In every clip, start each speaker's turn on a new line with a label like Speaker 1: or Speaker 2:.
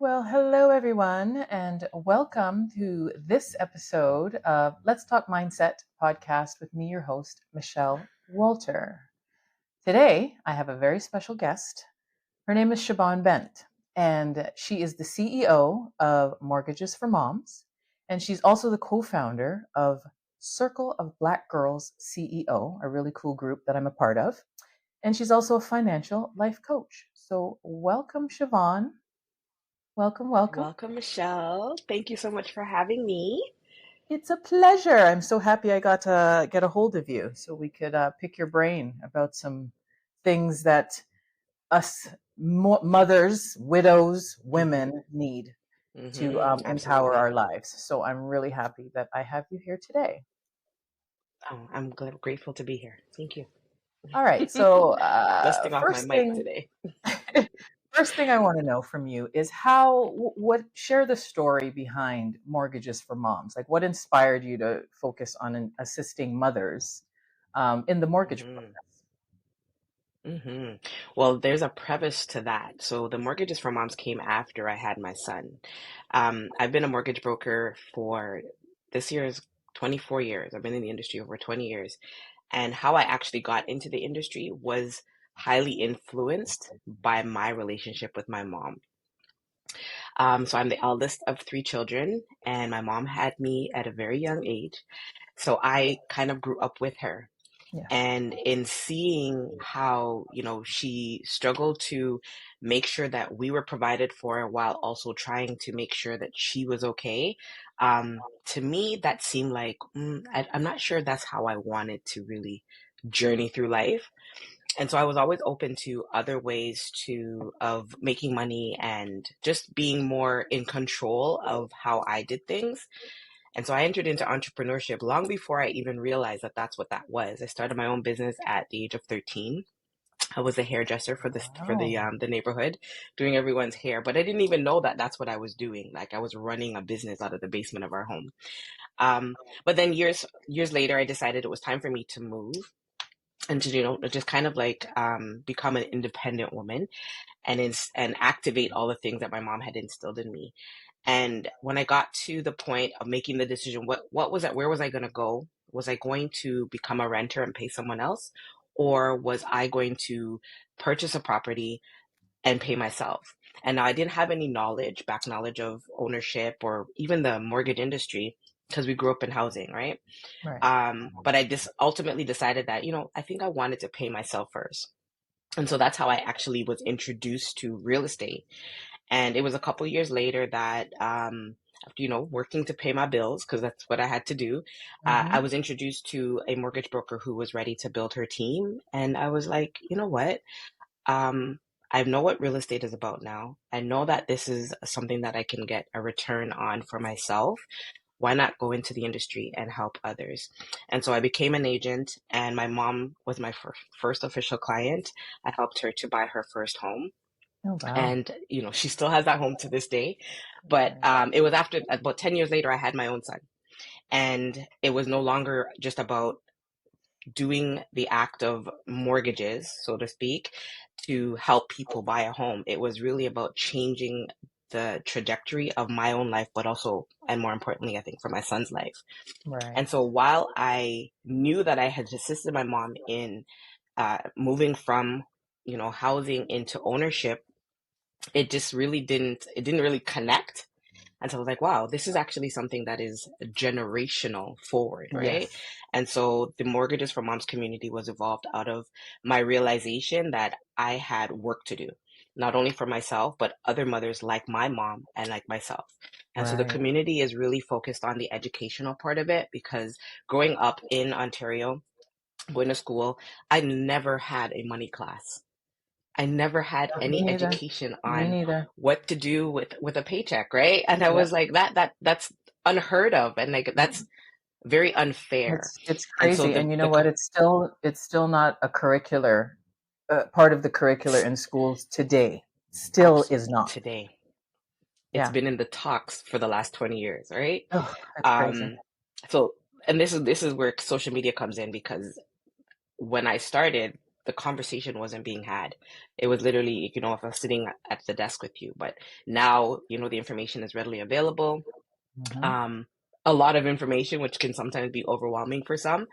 Speaker 1: Well, hello everyone, and welcome to this episode of Let's Talk Mindset podcast with me, your host, Michelle Walter. Today, I have a very special guest. Her name is Siobhan Bent, and she is the CEO of Mortgages for Moms, and she's also the co-founder of Circle of Black Girls CEO, a really cool group that I'm a part of. And she's also a financial life coach. So, welcome, Siobhan. Welcome, welcome.
Speaker 2: Welcome, Michelle. Thank you so much for having me.
Speaker 1: It's a pleasure. I'm so happy I got to get a hold of you so we could pick your brain about some things that us mothers, widows,
Speaker 2: hmm
Speaker 1: women need to empower
Speaker 2: Absolutely.
Speaker 1: our lives. So I'm really happy that I have you here today.
Speaker 2: Oh, I'm grateful to be here. Thank you.
Speaker 1: All right. So
Speaker 2: Dusting off my mic today.
Speaker 1: first thing I want to know from you is how what share the story behind Mortgages for Moms. Like, what inspired you to focus on assisting mothers in the mortgage
Speaker 2: hmm
Speaker 1: process?
Speaker 2: hmm Well, there's a preface to that. So the mortgages for moms came after I had my son. I've been a mortgage broker for this year is 24 years. I've been in the industry over 20 years. And how I actually got into the industry was highly influenced by my relationship with my mom. So I'm the eldest of three children, and my mom had me at a very young age. So I kind of grew up with her.
Speaker 1: Yes.
Speaker 2: And in seeing how, she struggled to make sure that we were provided for while also trying to make sure that she was okay, to me, that seemed like, I'm not sure that's how I wanted to really journey through life. And so I was always open to other ways of making money and just being more in control of how I did things. And so I entered into entrepreneurship long before I even realized that that's what that was. I started my own business at the age of 13. I was a hairdresser
Speaker 1: Wow.
Speaker 2: the neighborhood, doing everyone's hair, but I didn't even know that that's what I was doing. Like I was running a business out of the basement of our home. But then years later, I decided it was time for me to move and to just kind of like become an independent woman and activate all the things that my mom had instilled in me. And when I got to the point of making the decision, what was that? Where was I going to go? Was I going to become a renter and pay someone else, or was I going to purchase a property and pay myself? And now I didn't have any back knowledge of ownership or even the mortgage industry because we grew up in housing, right?
Speaker 1: Right.
Speaker 2: But I just ultimately decided that, I think I wanted to pay myself first. And so that's how I actually was introduced to real estate. And it was a couple years later that, after, working to pay my bills, because that's what I had to do, I
Speaker 1: Mm-hmm.
Speaker 2: was introduced to a mortgage broker who was ready to build her team. And I was like, you know what? Um, I know what real estate is about now. I know that this is something that I can get a return on for myself. Why not go into the industry and help others? And so I became an agent, and my mom was my first official client. I helped her to buy her first home.
Speaker 1: Oh, wow.
Speaker 2: And, she still has that home to this day. But
Speaker 1: Right.
Speaker 2: it was after about 10 years later, I had my own son. And it was no longer just about doing the act of mortgages, so to speak, to help people buy a home. It was really about changing the trajectory of my own life, but also, and more importantly, I think for my son's life.
Speaker 1: Right.
Speaker 2: And so while I knew that I had assisted my mom in moving from, housing into ownership, it didn't really connect. And so I was like, wow, this is actually something that is generational forward, right?
Speaker 1: Yes.
Speaker 2: And so the Mortgages for Moms community was evolved out of my realization that I had work to do, not only for myself, but other mothers like my mom and like myself. And so the
Speaker 1: Right.
Speaker 2: community is really focused on the educational part of it because growing up in Ontario, going to school, I never had a money class. I never had
Speaker 1: Me
Speaker 2: any
Speaker 1: neither.
Speaker 2: education
Speaker 1: Me
Speaker 2: on
Speaker 1: neither.
Speaker 2: what to do with a paycheck, right? And I was
Speaker 1: Yep.
Speaker 2: like, that's unheard of, and like that's very unfair.
Speaker 1: It's
Speaker 2: And so
Speaker 1: crazy, and you know what? It's still not a curricular part of the curricular in schools today. Still
Speaker 2: abs
Speaker 1: is not.
Speaker 2: today, it's
Speaker 1: Yeah.
Speaker 2: been in the talks for the last 20 years, right?
Speaker 1: Oh, that's crazy.
Speaker 2: Um, so, and this is where social media comes in because when I started, the conversation wasn't being had. It was literally, if I was sitting at the desk with you, but now, the information is readily available.
Speaker 1: Hmm.
Speaker 2: um, a lot of information, which can sometimes be overwhelming for some.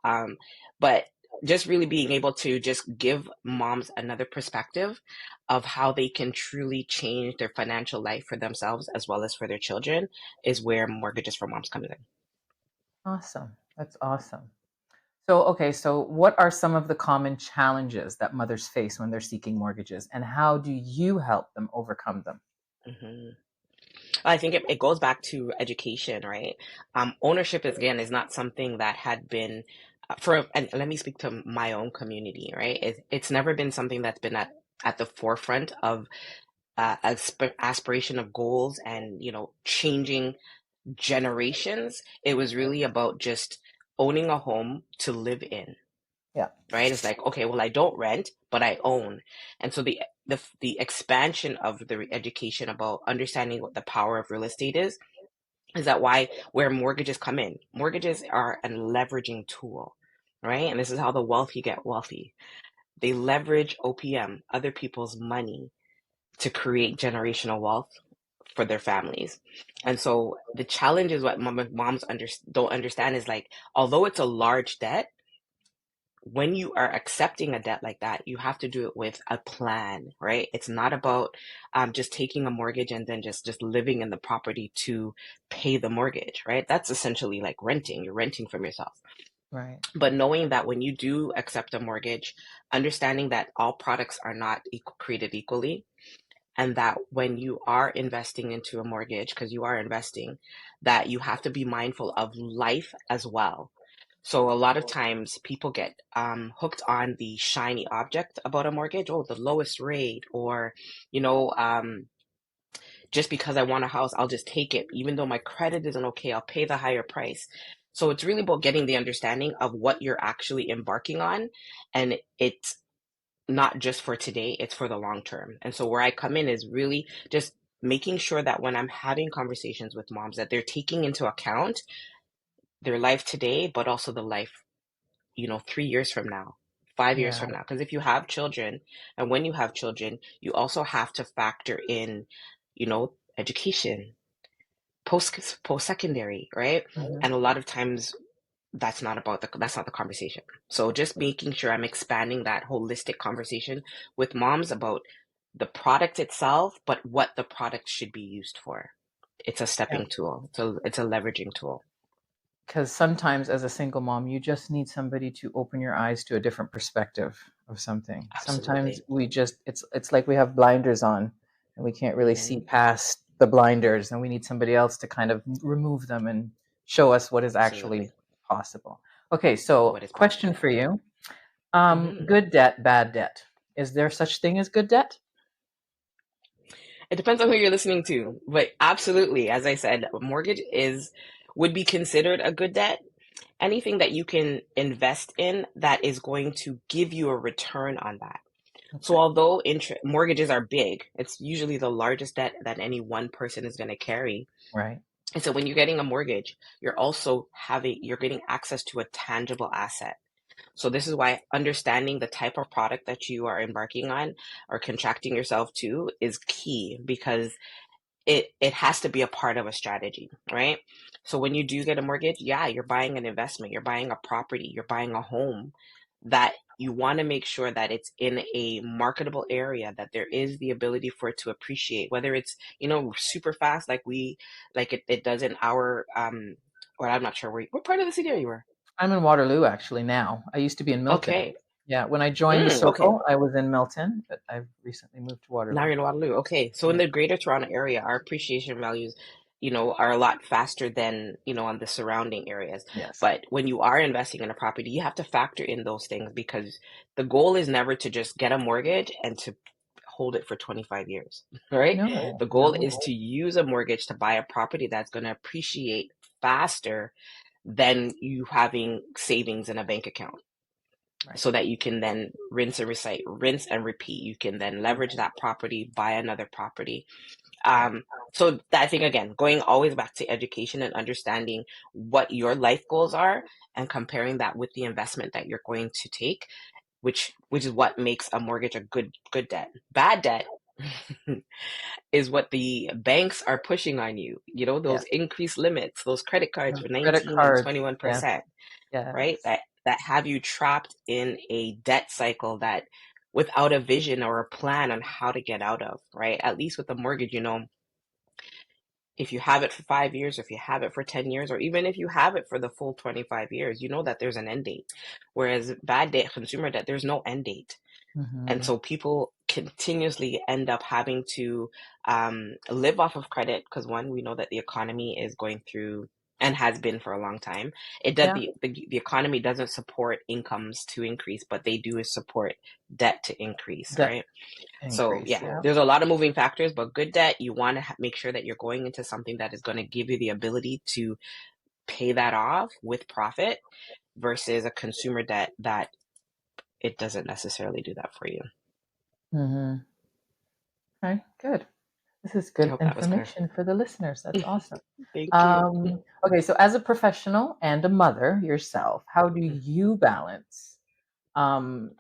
Speaker 2: Um, but just really being able to just give moms another perspective of how they can truly change their financial life for themselves as well as for their children is where Mortgages for Moms comes in.
Speaker 1: Awesome. That's awesome. So, okay, so what are some of the common challenges that mothers face when they're seeking mortgages, and how do you help them overcome them?
Speaker 2: hmm I think it goes back to education, right? Ownership is, again, is not something that had been and let me speak to my own community, right? It's never been something that's been at the forefront of aspiration of goals and changing generations. It was really about just owning a home to live in,
Speaker 1: Yeah.
Speaker 2: right? It's like, okay, well, I don't rent, but I own. And so the expansion of the education about understanding what the power of real estate is that where mortgages come in. Mortgages are a leveraging tool, right? And this is how the wealthy get wealthy. They leverage OPM, other people's money, to create generational wealth for their families. And so the challenge is what moms don't understand is like, although it's a large debt, when you are accepting a debt like that, you have to do it with a plan, right? It's not about just taking a mortgage and then just living in the property to pay the mortgage, right? That's essentially like renting. You're renting from yourself.
Speaker 1: Right.
Speaker 2: But knowing that when you do accept a mortgage, understanding that all products are not created equally, and that when you are investing into a mortgage, because you are investing, that you have to be mindful of life as well. So a lot of times people get hooked on the shiny object about a mortgage, oh, the lowest rate, or you know, um, just because I want a house, I'll just take it, even though my credit isn't okay, I'll pay the higher price. So it's really about getting the understanding of what you're actually embarking on, and it's not just for today, it's for the long term. And so where I come in is really just making sure that when I'm having conversations with moms that they're taking into account their life today, but also the life, 3 years from now, 5 years
Speaker 1: Yeah.
Speaker 2: from now. Because if you have children, and when you have children, you also have to factor in, education, post secondary, right?
Speaker 1: Hmm.
Speaker 2: And a lot of times that's not the conversation. So just making sure I'm expanding that holistic conversation with moms about the product itself, but what the product should be used for. It's a
Speaker 1: Yeah.
Speaker 2: stepping tool. It's a leveraging tool.
Speaker 1: Because sometimes as a single mom, you just need somebody to open your eyes to a different perspective of something. Sometimes
Speaker 2: Absolutely.
Speaker 1: it's like we have blinders on and we can't really see
Speaker 2: hmm
Speaker 1: past the blinders, and we need somebody else to kind of remove them and show us what is actually
Speaker 2: Absolutely.
Speaker 1: possible. Okay, so
Speaker 2: What is
Speaker 1: question
Speaker 2: possible?
Speaker 1: for you.
Speaker 2: hmm
Speaker 1: Good debt, bad debt. Is there such thing as good debt?
Speaker 2: It depends on who you're listening to, but absolutely, as I said, a mortgage would be considered a good debt. Anything that you can invest in that is going to give you a return on that. So
Speaker 1: Okay.
Speaker 2: although mortgages are big, it's usually the largest debt that any one person is going to carry.
Speaker 1: Right.
Speaker 2: And so when you're getting a mortgage, you're getting access to a tangible asset. So this is why understanding the type of product that you are embarking on or contracting yourself to is key, because it has to be a part of a strategy, right? So when you do get a mortgage, yeah, you're buying an investment, you're buying a property, you're buying a home that you want to make sure that it's in a marketable area, that there is the ability for it to appreciate, whether it's, super fast like it does in our or I'm not sure what part of the city are you were.
Speaker 1: I'm in Waterloo actually now. I used to be in Milton.
Speaker 2: Okay.
Speaker 1: Yeah, when I joined the
Speaker 2: Okay.
Speaker 1: circle, I was in Milton, but I've recently moved to
Speaker 2: Now
Speaker 1: Waterloo.
Speaker 2: you're in Waterloo. Okay. So in
Speaker 1: Yeah.
Speaker 2: the greater Toronto area, our appreciation values, are a lot faster than, on the surrounding areas.
Speaker 1: Yes.
Speaker 2: But when you are investing in a property, you have to factor in those things, because the goal is never to just get a mortgage and to hold it for 25 years, right?
Speaker 1: No,
Speaker 2: The goal
Speaker 1: no.
Speaker 2: is to use a mortgage to buy a property that's going to appreciate faster than you having savings in a bank account,
Speaker 1: Right.
Speaker 2: so that you can then rinse and repeat. You can then leverage that property, buy another property.
Speaker 1: Right.
Speaker 2: Um, so that, I think, again, going always back to education and understanding what your life goals are and comparing that with the investment that you're going to take which is what makes a mortgage a good debt. Bad debt is what the banks are pushing on you. You know,
Speaker 1: Yeah.
Speaker 2: those increased limits, those credit cards for
Speaker 1: Credit
Speaker 2: 19 and
Speaker 1: cards. Yes.
Speaker 2: 21%, right?
Speaker 1: Yes.
Speaker 2: That have you trapped in a debt cycle that without a vision or a plan on how to get out of, right? At least with a mortgage, you know, if you have it for 5 years, if you have it for 10 years, or even if you have it for the full 25 years, you know that there's an end date. Whereas bad debt, consumer debt, there's no end date. And
Speaker 1: Mm-hmm.
Speaker 2: so people continuously end up having to live off of credit because one, we know that the economy is going through and has been for a long time. It does
Speaker 1: Yeah.
Speaker 2: the economy doesn't support incomes to increase, but they do support debt to increase,
Speaker 1: Debt
Speaker 2: right? So
Speaker 1: increase.
Speaker 2: yeah,
Speaker 1: Yeah.
Speaker 2: there's a lot of moving factors, but good debt, you want to make sure that you're going into something that is going to give you the ability to pay that off with profit versus a consumer debt that it doesn't necessarily do that for you.
Speaker 1: Mm-hmm. Okay. Good. This is
Speaker 2: I
Speaker 1: good
Speaker 2: hope that was clear.
Speaker 1: information for the listeners. That's awesome.
Speaker 2: Thank you.
Speaker 1: Okay, so as a professional and a mother yourself, how do you balance? Um,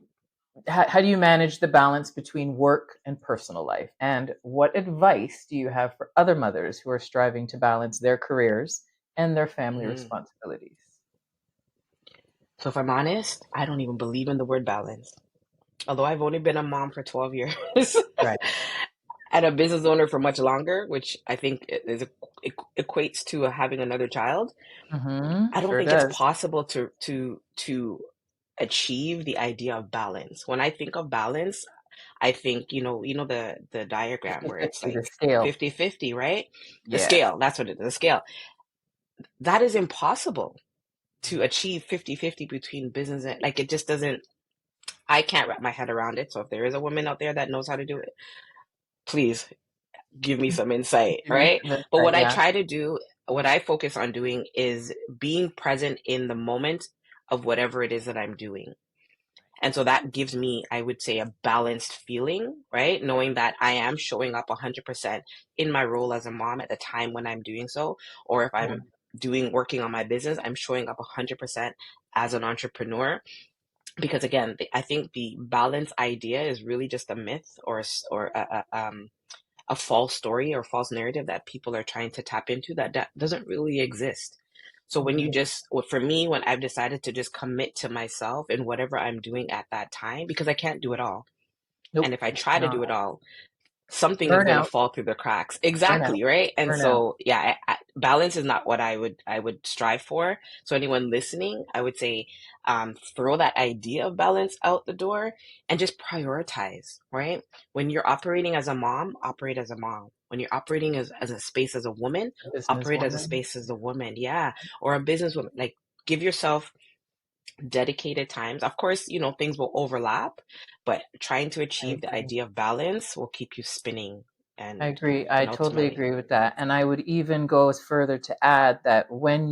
Speaker 1: how do you manage the balance between work and personal life? And what advice do you have for other mothers who are striving to balance their careers and their family
Speaker 2: Mhm.
Speaker 1: responsibilities?
Speaker 2: So if I'm honest, I don't even believe in the word balance. Although I've only been a mom for 12 years
Speaker 1: Right.
Speaker 2: and a business owner for much longer, which I think it equates to having another child. I don't
Speaker 1: Sure
Speaker 2: think it's
Speaker 1: does.
Speaker 2: possible to achieve the idea of balance. When I think of balance, I think, the diagram where it's
Speaker 1: 50-50,
Speaker 2: like
Speaker 1: the scale.
Speaker 2: 50-50, right? The
Speaker 1: Yes.
Speaker 2: scale, that's what it is, the scale. That is impossible to achieve 50-50 between business and like it just doesn't I can't wrap my head around it. So if there is a woman out there that knows how to do it, please give me some insight,
Speaker 1: Give me
Speaker 2: right?
Speaker 1: some
Speaker 2: But
Speaker 1: insight.
Speaker 2: what I
Speaker 1: Yeah.
Speaker 2: try to do, what I focus on doing is being present in the moment of whatever it is that I'm doing. And so that gives me, I would say, a balanced feeling, right? Knowing that I am showing up 100% in my role as a mom at the time when I'm doing so, or if
Speaker 1: Yeah.
Speaker 2: I'm working on my business, I'm showing up 100% as an entrepreneur. Because again, I think the balance idea is really just a myth or a false story or false narrative that people are trying to tap into that doesn't really exist. So when you
Speaker 1: Mhm.
Speaker 2: just, well, for me, when I've decided to just commit to myself in whatever I'm doing at that time, because I can't do it all. And
Speaker 1: Nope.
Speaker 2: if I try to
Speaker 1: No.
Speaker 2: do it all, something is going to
Speaker 1: Burnout.
Speaker 2: fall through the cracks.
Speaker 1: Burnout.
Speaker 2: Exactly, right? And
Speaker 1: Burnout.
Speaker 2: so, yeah, balance is not what I would strive for. So anyone listening, I would say, throw that idea of balance out the door and just prioritize, right? When you're operating as a mom, operate as a mom. When you're operating as a space as a woman, operate as a
Speaker 1: Businesswoman.
Speaker 2: space as a woman. Yeah. Or a businesswoman. Like give yourself dedicated times. Of course, things will overlap, but trying to
Speaker 1: I
Speaker 2: achieve the
Speaker 1: agree.
Speaker 2: idea of balance will keep you spinning
Speaker 1: I
Speaker 2: and
Speaker 1: agree. I
Speaker 2: and
Speaker 1: totally
Speaker 2: ultimately.
Speaker 1: agree with that. And I would even go as further to add that when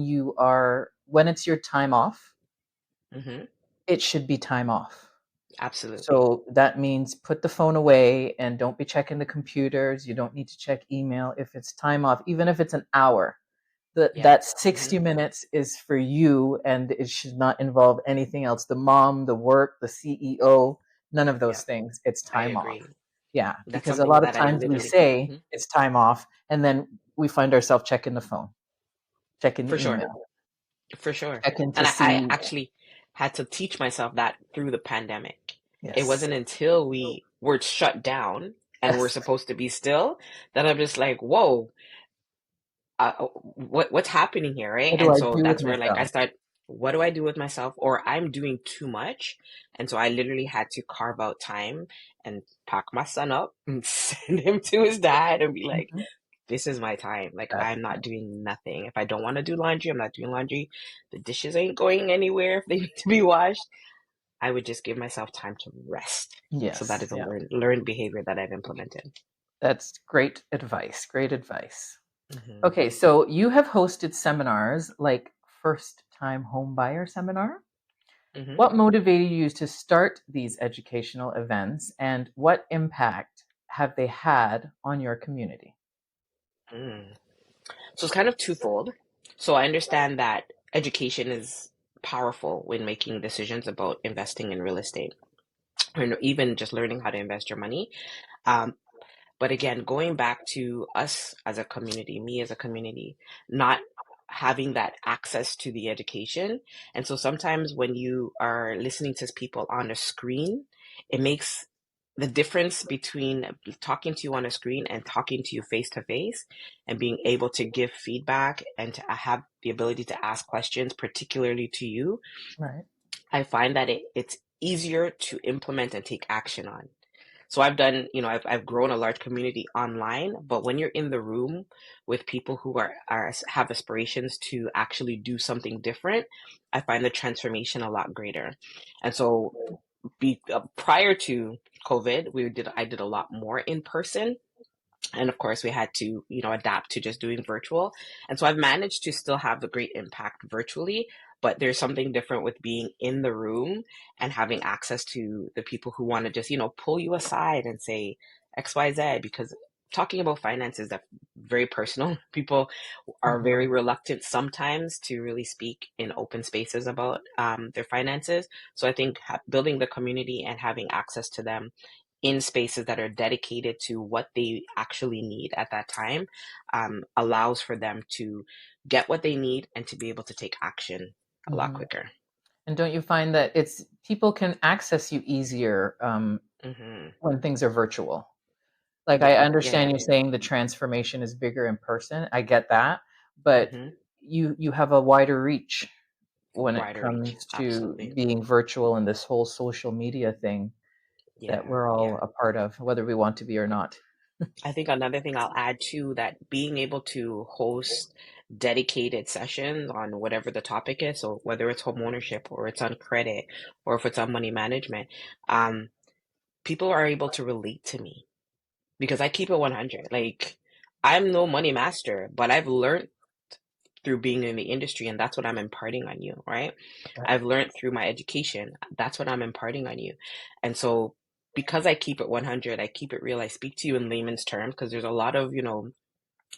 Speaker 1: it's your time off,
Speaker 2: Hmm.
Speaker 1: it should be time off.
Speaker 2: Absolutely.
Speaker 1: So that means put the phone away and don't be checking the computers. You don't need to check email if it's time off, even if it's an hour.
Speaker 2: Yeah.
Speaker 1: That
Speaker 2: Hmm.
Speaker 1: 60 minutes is for you and it should not involve anything else. The mom, the work, the CEO, none of those
Speaker 2: Yeah,
Speaker 1: things. It's
Speaker 2: I
Speaker 1: time off.
Speaker 2: agree.
Speaker 1: Yeah,
Speaker 2: That's
Speaker 1: because a
Speaker 2: something
Speaker 1: lot of
Speaker 2: that I
Speaker 1: times we
Speaker 2: literally.
Speaker 1: say
Speaker 2: Mhm.
Speaker 1: it's time off and then we find ourselves checking the phone, checking
Speaker 2: For
Speaker 1: the
Speaker 2: sure.
Speaker 1: email,
Speaker 2: For sure.
Speaker 1: checking to
Speaker 2: And I
Speaker 1: see.
Speaker 2: actually had to teach myself that through the pandemic. It
Speaker 1: Yes.
Speaker 2: wasn't until we were shut down and we're
Speaker 1: Yes.
Speaker 2: supposed to be still that I'm just like, whoa, what's happening here, right?
Speaker 1: What do
Speaker 2: And
Speaker 1: I
Speaker 2: so
Speaker 1: do with
Speaker 2: that's where like I
Speaker 1: myself?
Speaker 2: start, what do I do with myself? Or I'm doing too much. And so I literally had to carve out time and pack my son up and send him to his dad and be like,
Speaker 1: Mhm.
Speaker 2: this is my time. Like
Speaker 1: That's
Speaker 2: I'm not
Speaker 1: right.
Speaker 2: doing nothing. If I don't want to do laundry, I'm not doing laundry. The dishes ain't going anywhere if they need to be washed. I would just give myself time to rest. So that
Speaker 1: Yes.
Speaker 2: is a
Speaker 1: Yeah.
Speaker 2: learned behavior that I've implemented.
Speaker 1: That's great advice. Great advice.
Speaker 2: Hmm.
Speaker 1: Okay, so you have hosted seminars like First Time Home Buyer Seminar.
Speaker 2: Hmm.
Speaker 1: What motivated you to start these educational events and what impact have they had on your community?
Speaker 2: Mm. So it's kind of twofold. So I understand that education is powerful when making decisions about investing in real estate. or even just learning how to invest your money. Um, but again, going back to us as a community, me as a community, not having that access to the education. And so sometimes when you are listening to people on a screen, it makes the difference between talking to you on a screen and talking to you face to face and being able to give feedback and to have the ability to ask questions, particularly to you.
Speaker 1: Right.
Speaker 2: I find that it's easier to implement and take action on. So I've done, I've grown a large community online, but when you're in the room with people who are have aspirations to actually do something different, I find the transformation a lot greater. And so, prior to COVID, I did a lot more in person, and of course we had to adapt to just doing virtual. And so I've managed to still have the great impact virtually, but there's something different with being in the room and having access to the people who want to just pull you aside and say XYZ, because talking about finances, that's very personal. People are very
Speaker 1: Hmm.
Speaker 2: reluctant sometimes to really speak in open spaces about their finances. So I think building the community and having access to them in spaces that are dedicated to what they actually need at that time allows for them to get what they need and to be able to take action a lot
Speaker 1: Hmm.
Speaker 2: quicker.
Speaker 1: And don't you find that it's people can access you easier
Speaker 2: Hmm.
Speaker 1: when things are virtual? Like, I
Speaker 2: Yeah, yeah,
Speaker 1: understand
Speaker 2: yeah.
Speaker 1: you saying the transformation is bigger in person. I get that, but
Speaker 2: Hmm.
Speaker 1: you have a wider reach when it
Speaker 2: Wider reach.
Speaker 1: comes to
Speaker 2: Absolutely.
Speaker 1: being virtual and this whole social media thing that
Speaker 2: Yeah,
Speaker 1: we're all
Speaker 2: yeah.
Speaker 1: a part of, whether we want to be or not.
Speaker 2: I think another thing I'll add too, that being able to host dedicated sessions on whatever the topic is, so whether it's home ownership or it's on credit or if it's on money management, um, people are able to relate to me because I keep it 100. Like, I'm no money master, but I've learned through being in the industry, and that's what I'm imparting on you, right?
Speaker 1: Right.
Speaker 2: I've learned through my education, that's what I'm imparting on you. And so, because I keep it 100, I keep it real, I speak to you in layman's terms because there's a lot of,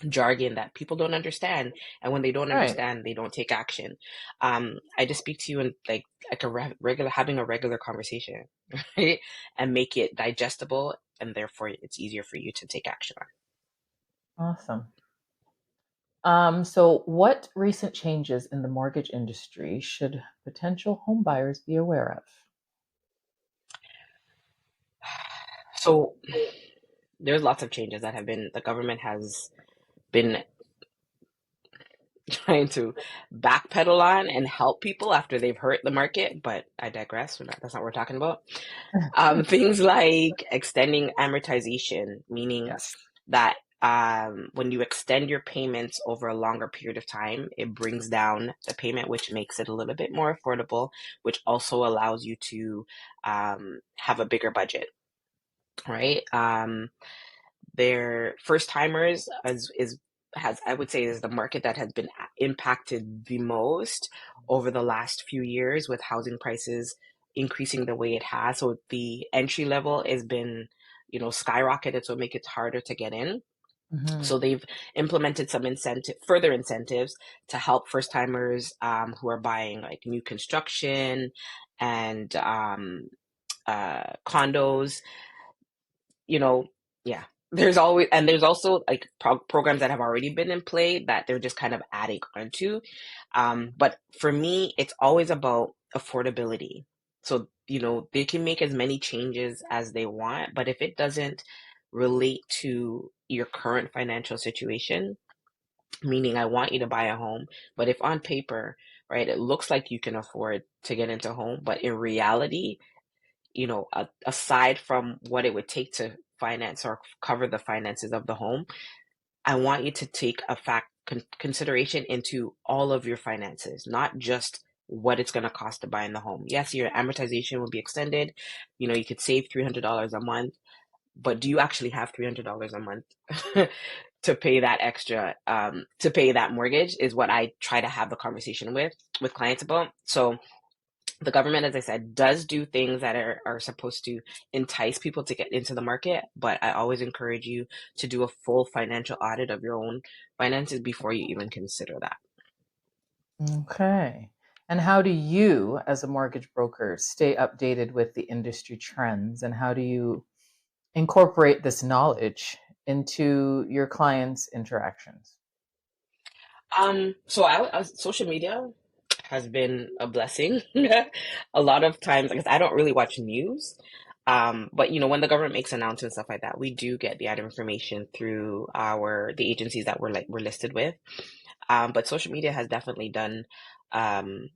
Speaker 2: jargon that people don't understand. And when they don't
Speaker 1: Right.
Speaker 2: understand, they don't take action. I just speak to you in like a regular, having a regular conversation, right? And make it digestible, and therefore it's easier for you to take action on.
Speaker 1: Awesome. So what recent changes in the mortgage industry should potential home buyers be aware of?
Speaker 2: So there's lots of changes that have been, the government has been trying to backpedal on and help people after they've hurt the market, but I digress. That's not what we're talking about. Things like extending amortization, meaning
Speaker 1: Yes.
Speaker 2: that when you extend your payments over a longer period of time, it brings down the payment, which makes it a little bit more affordable, which also allows you to have a bigger budget, right? Their first timers is has I would say is the market that has been impacted the most over the last few years with housing prices increasing the way it has. So the entry level has been, skyrocketed, so it make it harder to get in.
Speaker 1: Hmm.
Speaker 2: So they've implemented some further incentives to help first timers who are buying like new construction and condos, you know, yeah. There's also like programs that have already been in play that they're just kind of adding onto. But for me, it's always about affordability. So, they can make as many changes as they want, but if it doesn't relate to your current financial situation, meaning I want you to buy a home, but if on paper, right, it looks like you can afford to get into a home, but in reality, aside from what it would take to finance or cover the finances of the home, I want you to take a consideration into all of your finances, not just what it's going to cost to buy in the home. Yes, your amortization will be extended. You could save $300 a month, but do you actually have $300 a month to pay that extra, to pay that mortgage is what I try to have the conversation with clients about. So the government, as I said, does do things that are supposed to entice people to get into the market, but I always encourage you to do a full financial audit of your own finances before you even consider that.
Speaker 1: Okay. And how do you, as a mortgage broker, stay updated with the industry trends? And how do you incorporate this knowledge into your clients' interactions?
Speaker 2: Social media has been a blessing. A lot of times, because I don't really watch news, but when the government makes announcements stuff like that, we do get the added information through the agencies that we're listed with. But social media has definitely done um,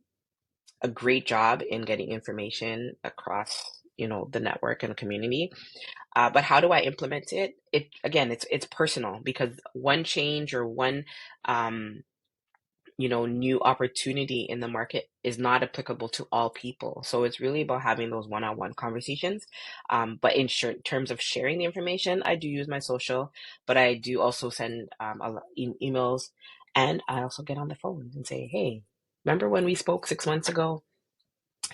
Speaker 2: a great job in getting information across the network and the community. But how do I implement it? It's personal, because one change or one um, new opportunity in the market is not applicable to all people. So it's really about having those one-on-one conversations. But in terms of sharing the information, I do use my social, but I do also send emails, and I also get on the phone and say, hey, remember when we spoke 6 months ago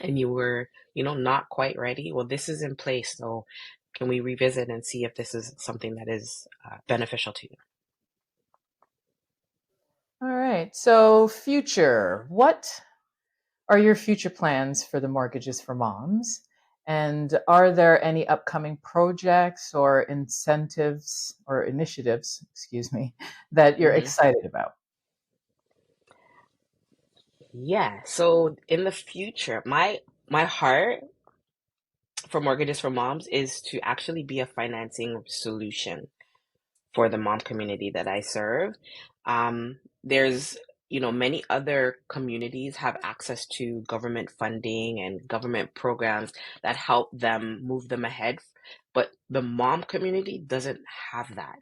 Speaker 2: and you were, not quite ready? Well, this is in place. So can we revisit and see if this is something that is beneficial to you?
Speaker 1: All right. So, future. What are your future plans for the Mortgages for Moms? And are there any upcoming projects or incentives or initiatives, excuse me, that you're
Speaker 2: hmm
Speaker 1: excited about?
Speaker 2: Yeah. So in the future, my heart for Mortgages for Moms is to actually be a financing solution for the mom community that I serve. There's, many other communities have access to government funding and government programs that help them move them ahead, but the mom community doesn't have that.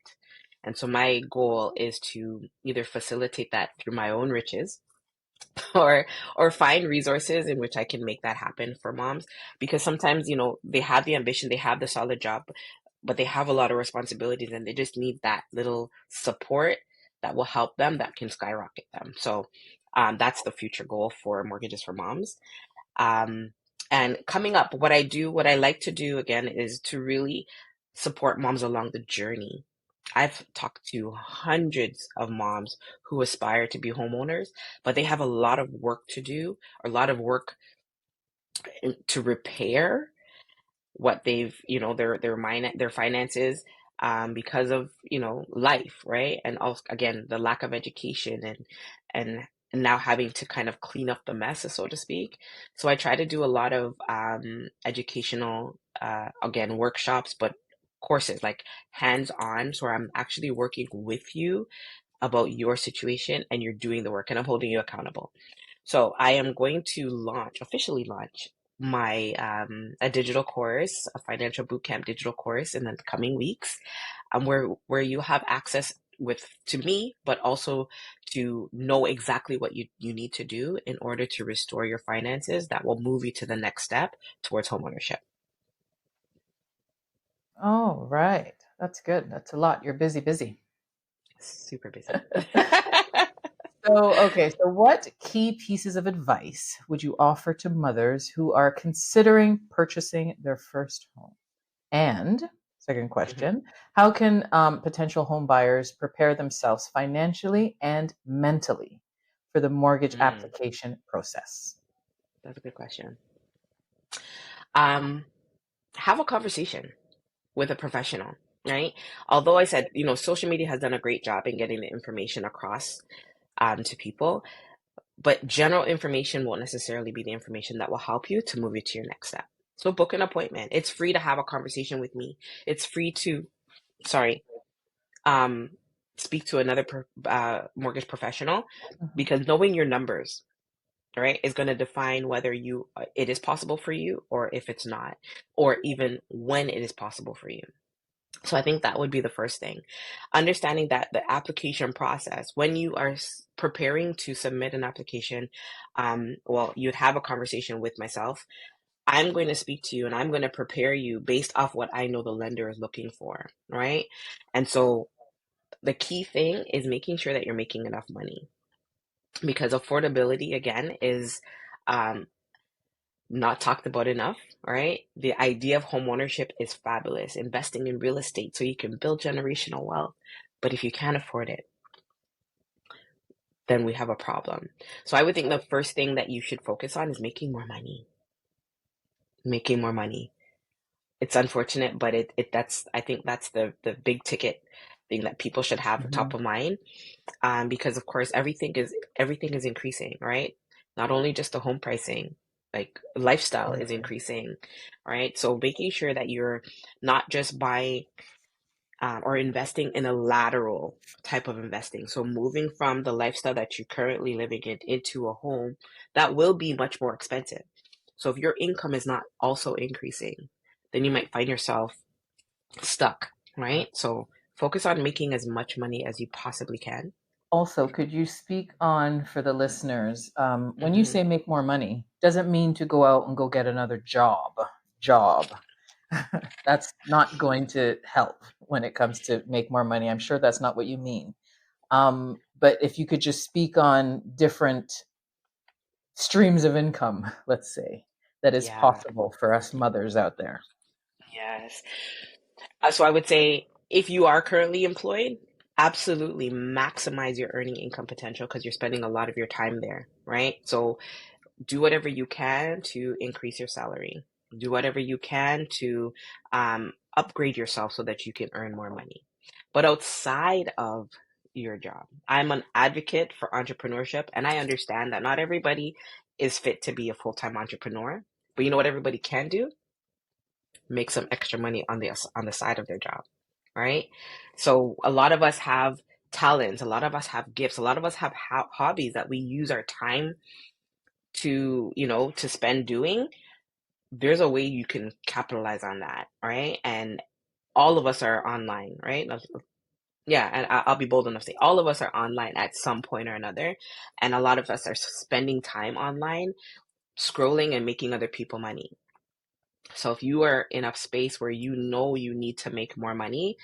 Speaker 2: And so my goal is to either facilitate that through my own riches, or find resources in which I can make that happen for moms, because sometimes they have the ambition, they have the solid job, but they have a lot of responsibilities, and they just need that little support that will help them, that can skyrocket them. So that's the future goal for Mortgages for Moms. um, and coming up, what I like to do again is to really support moms along the journey. I've talked to hundreds of moms who aspire to be homeowners, but they have a lot of work to do, a lot of work to repair what they've, their finances, because of, life, right? And also, again, the lack of education, and now having to kind of clean up the mess, so to speak. So I try to do a lot of educational, again, workshops, but courses, like hands-on, so I'm actually working with you about your situation, and you're doing the work, and I'm holding you accountable. So I am going to officially launch my a digital course, a financial bootcamp digital course, in the coming weeks, where you have access to me, but also to know exactly what you need to do in order to restore your finances, that will move you to the next step towards homeownership.
Speaker 1: Oh, right. That's good. That's a lot. You're busy, busy.
Speaker 2: Super busy.
Speaker 1: So, okay, so what key pieces of advice would you offer to mothers who are considering purchasing their first home? And second
Speaker 2: Mhm.
Speaker 1: question, how can potential home buyers prepare themselves financially and mentally for the mortgage
Speaker 2: Mm,
Speaker 1: application process?
Speaker 2: that's a good question. Um, have a conversation with a professional, right? Although I said, social media has done a great job in getting the information across to people, but general information won't necessarily be the information that will help you to move you to your next step. So book an appointment. It's free to have a conversation with me. It's free to, sorry, um, speak to another mortgage professional,
Speaker 1: Mhm.
Speaker 2: because knowing your numbers, right, is going to define whether it is possible for you, or if it's not, or even when it is possible for you. So I think that would be the first thing. Understanding that the application process, when you are preparing to submit an application, well, you'd have a conversation with myself. I'm going to speak to you, and I'm going to prepare you based off what I know the lender is looking for, right? And so the key thing is making sure that you're making enough money, because affordability, again, is um, not talked about enough, right? The idea of homeownership is fabulous, investing in real estate so you can build generational wealth. But if you can't afford it, then we have a problem. So I would think the first thing that you should focus on is making more money. Making more money. It's unfortunate, but that's I think that's the big ticket thing that people should have top
Speaker 1: Mhm.
Speaker 2: of mind. Because of course everything is increasing, right? Not only just the home pricing, like lifestyle is
Speaker 1: Absolutely.
Speaker 2: increasing, right? So making sure that you're not just buying or investing in a lateral type of investing. So moving from the lifestyle that you're currently living in into a home that will be much more expensive. So if your income is not also increasing, then you might find yourself stuck, right? So focus on making as much money as you possibly can.
Speaker 1: Also, could you speak on for the listeners, when you
Speaker 2: Hmm.
Speaker 1: say make more money, doesn't mean to go out and go get another job. That's not going to help when it comes to make more money. I'm sure that's not what you mean. But if you could just speak on different streams of income, let's say, that is
Speaker 2: Yeah,
Speaker 1: possible for us mothers out there.
Speaker 2: yes. So I would say if you are currently employed, absolutely maximize your earning income potential because you're spending a lot of your time there, right? So do whatever you can to increase your salary. Do whatever you can to upgrade yourself so that you can earn more money. But outside of your job, I'm an advocate for entrepreneurship, and I understand that not everybody is fit to be a full-time entrepreneur. But you know what everybody can do? Make some extra money on the side of their job, right? So a lot of us have talents, a lot of us have gifts, a lot of us have hobbies that we use our time to spend doing. There's a way you can capitalize on that, right? And all of us are online, right? Yeah, and I'll be bold enough to say all of us are online at some point or another, and a lot of us are spending time online, scrolling and making other people money. So if you are in a space where you know you need to make more money,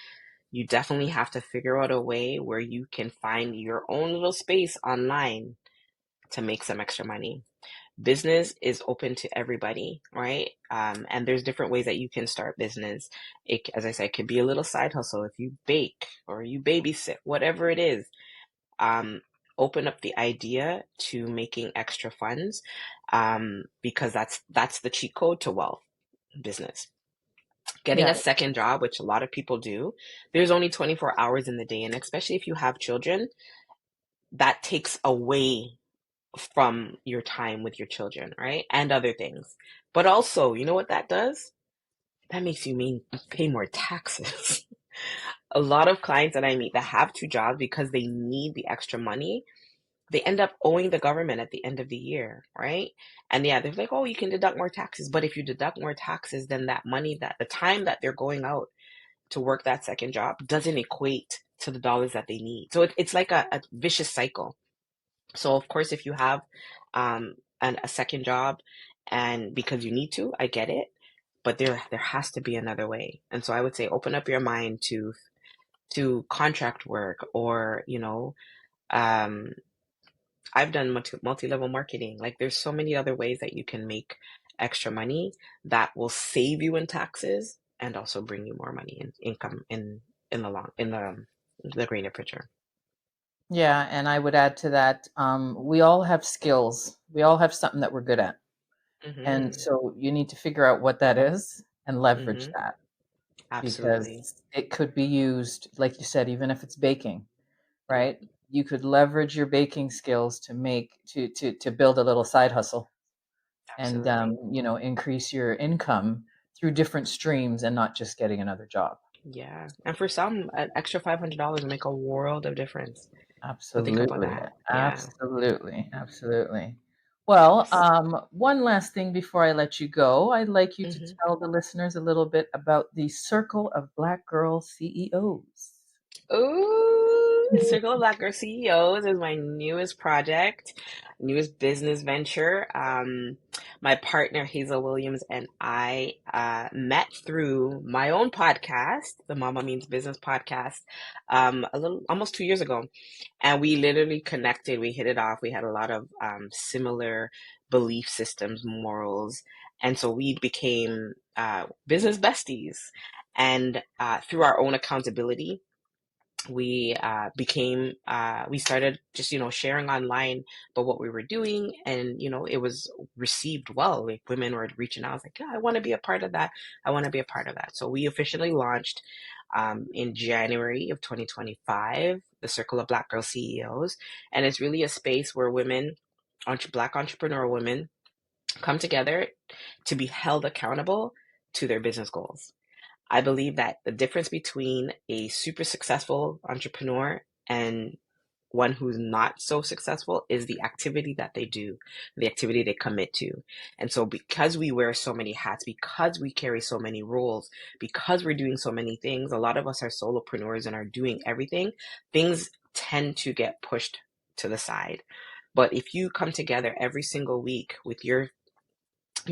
Speaker 2: you definitely have to figure out a way where you can find your own little space online to make some extra money. Business is open to everybody, right? And there's different ways that you can start business. As I said, it could be a little side hustle if you bake or you babysit, whatever it is. Um, Open up the idea to making extra funds, because that's the cheat code to wealth business. Getting
Speaker 1: Yeah,
Speaker 2: a second job, which a lot of people do, there's only 24 hours in the day, and especially if you have children, that takes away from your time with your children, right? And other things. But also, you know what that does? That makes you pay more taxes. A lot of clients that I meet that have two jobs because they need the extra money, they end up owing the government at the end of the year, right? And yeah, they're like, oh, you can deduct more taxes. But if you deduct more taxes, then that money, that the time that they're going out to work that second job doesn't equate to the dollars that they need. So it's like a vicious cycle. So of course, if you have a second job and because you need to, I get it, but there has to be another way. And so I would say open up your mind to contract work or um, I've done multi-level marketing. Like there's so many other ways that you can make extra money that will save you in taxes and also bring you more money and income in the greater picture.
Speaker 1: yeah, and I would add to that, we all have skills. We all have something that we're good at. And
Speaker 2: Hmm.
Speaker 1: so you need to figure out what that is and leverage
Speaker 2: Hmm.
Speaker 1: that
Speaker 2: Absolutely.
Speaker 1: because it could be used, like you said, even if it's baking,
Speaker 2: Yep.
Speaker 1: right? You could leverage your baking skills to make to build a little side hustle and
Speaker 2: Absolutely.
Speaker 1: increase your income through different streams and not just getting another job.
Speaker 2: Yeah. And for some, an extra $500 will make a world of difference. So think about
Speaker 1: Absolutely.
Speaker 2: that. Yeah.
Speaker 1: Absolutely. Absolutely. Well,
Speaker 2: Yes.
Speaker 1: one last thing before I let you go. I'd like you to
Speaker 2: Hmm.
Speaker 1: tell the listeners a little bit about the Circle of Black Girl CEOs.
Speaker 2: Ooh, Circle of Black Girl CEOs is my newest project, newest business venture. My partner Hazel Williams and I met through my own podcast, the Mama Means Business podcast, a little almost 2 years ago, and we literally connected. We hit it off. We had a lot of similar belief systems, morals, and so we became business besties. And through our own accountability we we started just sharing online about what we were doing, and it was received well. Like, women were reaching out. I was like, yeah, I want to be a part of that. I want to be a part of that. So we officially launched in January of 2025, the Circle of Black Girl CEOs. And it's really a space where women, Black entrepreneur women, come together to be held accountable to their business goals. I believe that the difference between a super successful entrepreneur and one who's not so successful is the activity that they do, the activity they commit to. And so, because we wear so many hats, because we carry so many roles, because we're doing so many things, a lot of us are solopreneurs and are doing everything, things tend to get pushed to the side. But if you come together every single week with your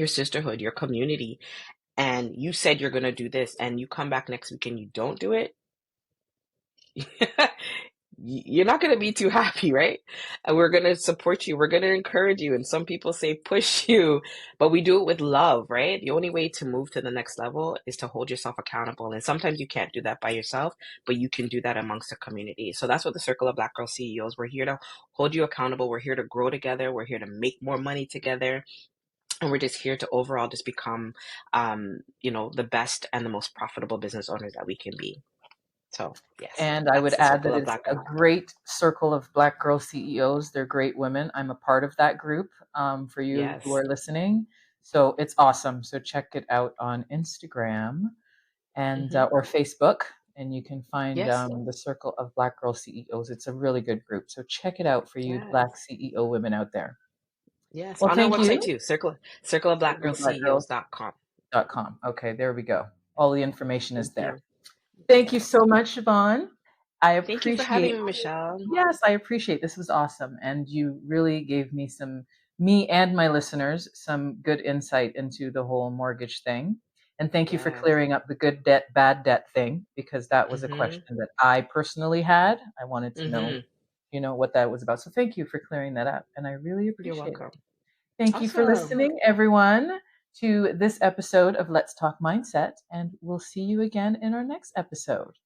Speaker 2: sisterhood, your community, and you said you're going to do this, and you come back next week and you don't do it, you're not going to be too happy, right? And we're going to support you. We're going to encourage you. And some people say push you, but we do it with love, right? The only way to move to the next level is to hold yourself accountable. And sometimes you can't do that by yourself, but you can do that amongst a community. So that's what the Circle of Black Girl CEOs, we're here to hold you accountable. We're here to grow together. We're here to make more money together. And we're just here to overall just become, the best and the most profitable business owners that we can be. So yes,
Speaker 1: And I would
Speaker 2: that's the
Speaker 1: add
Speaker 2: Circle
Speaker 1: that
Speaker 2: of
Speaker 1: it's
Speaker 2: Black
Speaker 1: a
Speaker 2: Girl.
Speaker 1: great circle of Black girl CEOs. They're great women. I'm a part of that group, for you who
Speaker 2: Yes.
Speaker 1: are listening. So it's awesome. So check it out on Instagram and
Speaker 2: Hmm.
Speaker 1: or Facebook, and you can find
Speaker 2: Yes.
Speaker 1: the Circle of Black Girl CEOs. It's a really good group. So check it out for you
Speaker 2: Yes.
Speaker 1: Black CEO women out there.
Speaker 2: Yes.
Speaker 1: Well,
Speaker 2: On our
Speaker 1: thank
Speaker 2: website
Speaker 1: you.
Speaker 2: too. Circle of Black
Speaker 1: Circle
Speaker 2: Girl
Speaker 1: of Black Girls.
Speaker 2: CEOs.com.
Speaker 1: Com. Okay, there we go. All the information is
Speaker 2: Thank
Speaker 1: there.
Speaker 2: you.
Speaker 1: Thank you
Speaker 2: Yes.
Speaker 1: so much, Siobhan. I
Speaker 2: Thank you for
Speaker 1: appreciate.
Speaker 2: having me, Michelle.
Speaker 1: Yes, I appreciate. This was awesome, and you really gave me and my listeners some good insight into the whole mortgage thing. And thank you for
Speaker 2: Yes.
Speaker 1: clearing up the good debt, bad debt thing, because that was a
Speaker 2: Hmm.
Speaker 1: question that I personally had. I wanted to know,
Speaker 2: Hmm.
Speaker 1: what that was about. So thank you for clearing that up, and I really
Speaker 2: You're
Speaker 1: appreciate it.
Speaker 2: welcome.
Speaker 1: Thank you for
Speaker 2: Awesome.
Speaker 1: listening, everyone, to this episode of Let's Talk Mindset, and we'll see you again in our next episode.